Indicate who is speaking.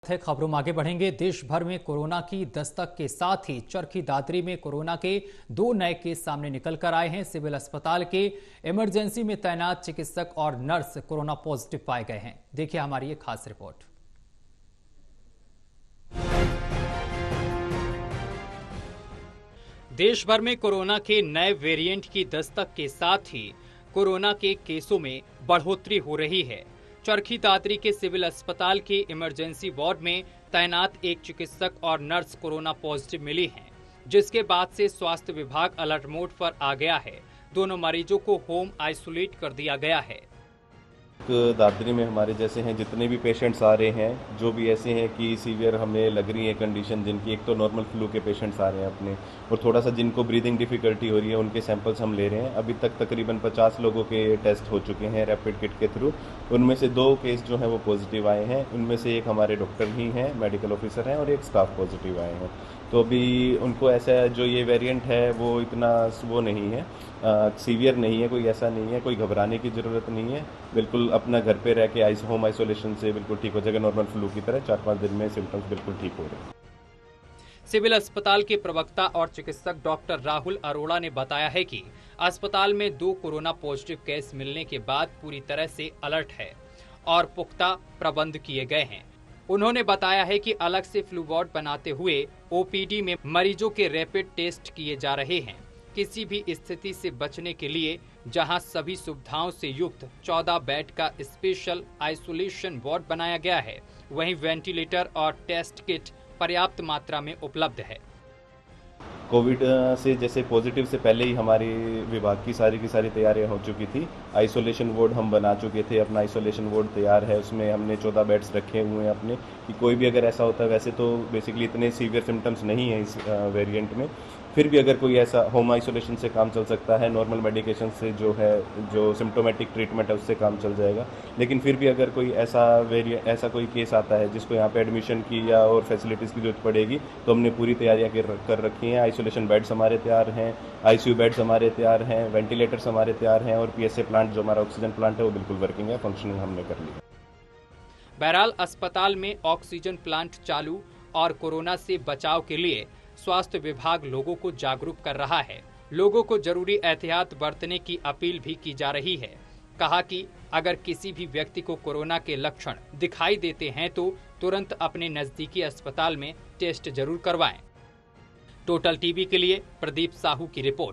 Speaker 1: खबरों में आगे बढ़ेंगे। देश भर में कोरोना की दस्तक के साथ ही चरखी दादरी में कोरोना के 2 नए केस सामने निकल कर आए हैं। सिविल अस्पताल के इमरजेंसी में तैनात चिकित्सक और नर्स कोरोना पॉजिटिव पाए गए हैं। देखिए हमारी ये खास रिपोर्ट। देश भर में कोरोना के नए वेरिएंट की दस्तक के साथ ही कोरोना के केसों में बढ़ोतरी हो रही है। चरखी दादरी के सिविल अस्पताल के इमरजेंसी वार्ड में तैनात एक चिकित्सक और नर्स कोरोना पॉजिटिव मिली हैं, जिसके बाद से स्वास्थ्य विभाग अलर्ट मोड पर आ गया है। दोनों मरीजों को होम आइसोलेट कर दिया गया है।
Speaker 2: दादरी में हमारे जैसे हैं जितने भी पेशेंट्स आ रहे हैं, जो भी ऐसे हैं कि सीवियर हमें लग रही है कंडीशन, जिनकी एक तो नॉर्मल फ्लू के पेशेंट्स आ रहे हैं अपने, और थोड़ा सा जिनको ब्रीदिंग डिफिकल्टी हो रही है, उनके सैंपल्स हम ले रहे हैं। अभी तक तकरीबन 50 लोगों के टेस्ट हो चुके हैं रैपिड किट के थ्रू। उनमें से 2 केस जो हैं वो पॉजिटिव आए हैं। उनमें से एक हमारे डॉक्टर ही हैं, मेडिकल ऑफिसर हैं, और एक स्टाफ पॉजिटिव आए हैं। तो अभी उनको ऐसा जो ये वेरिएंट है वो इतना वो नहीं है, सीवियर नहीं है, कोई ऐसा नहीं है, कोई घबराने की ज़रूरत नहीं है। बिल्कुल अपना घर पे रह के होम आइसोलेशन से बिल्कुल ठीक हो जाएगा, नॉर्मल फ्लू की तरह 4-5 दिन में सिम्टम्स बिल्कुल ठीक हो रहे हैं।
Speaker 1: सिविल अस्पताल के प्रवक्ता और चिकित्सक डॉक्टर राहुल अरोड़ा ने बताया है कि अस्पताल में 2 कोरोना पॉजिटिव केस मिलने के बाद पूरी तरह से अलर्ट है और पुख्ता प्रबंध किए गए हैं। उन्होंने बताया है कि अलग से फ्लू वार्ड बनाते हुए ओपीडी में मरीजों के रैपिड टेस्ट किए जा रहे हैं। किसी भी स्थिति से बचने के लिए जहां सभी सुविधाओं से युक्त 14 बेड का स्पेशल आइसोलेशन वार्ड बनाया गया है, वहीं वेंटिलेटर और टेस्ट किट पर्याप्त मात्रा में उपलब्ध है।
Speaker 2: कोविड से जैसे पॉजिटिव से पहले ही हमारी विभाग की सारी तैयारियां हो चुकी थी। आइसोलेशन वार्ड हम बना चुके थे, अपना आइसोलेशन वार्ड तैयार है। उसमें हमने 14 बेड्स रखे हुए हैं अपने, कि कोई भी अगर ऐसा होता है, वैसे तो बेसिकली इतने सीवियर सिम्टम्स नहीं है इस वेरिएंट में, फिर भी अगर कोई ऐसा होम आइसोलेशन से काम चल सकता है, नॉर्मल मेडिकेशन से जो सिम्टोमेटिक ट्रीटमेंट है उससे काम चल जाएगा। लेकिन फिर भी अगर कोई ऐसा कोई केस आता है जिसको यहाँ पे एडमिशन की या और फैसिलिटीज़ की जरूरत पड़ेगी, तो हमने पूरी तैयारियाँ कर रखी हैं। आइसोलेशन बेड्स हमारे तैयार हैं, आईसीयू बेड्स हमारे तैयार हैं, वेंटिलेटर्स हमारे तैयार हैं, और पीएसए प्लांट जो हमारा ऑक्सीजन प्लांट है वो बिल्कुल वर्किंग है, फंक्शनिंग हमने कर ली।
Speaker 1: बहरहाल अस्पताल में ऑक्सीजन प्लांट चालू और कोरोना से बचाव के लिए स्वास्थ्य विभाग लोगों को जागरूक कर रहा है। लोगों को जरूरी एहतियात बरतने की अपील भी की जा रही है। कहा कि अगर किसी भी व्यक्ति को कोरोना के लक्षण दिखाई देते हैं तो तुरंत अपने नजदीकी अस्पताल में टेस्ट जरूर करवाएं। टोटल टीवी के लिए प्रदीप साहू की रिपोर्ट।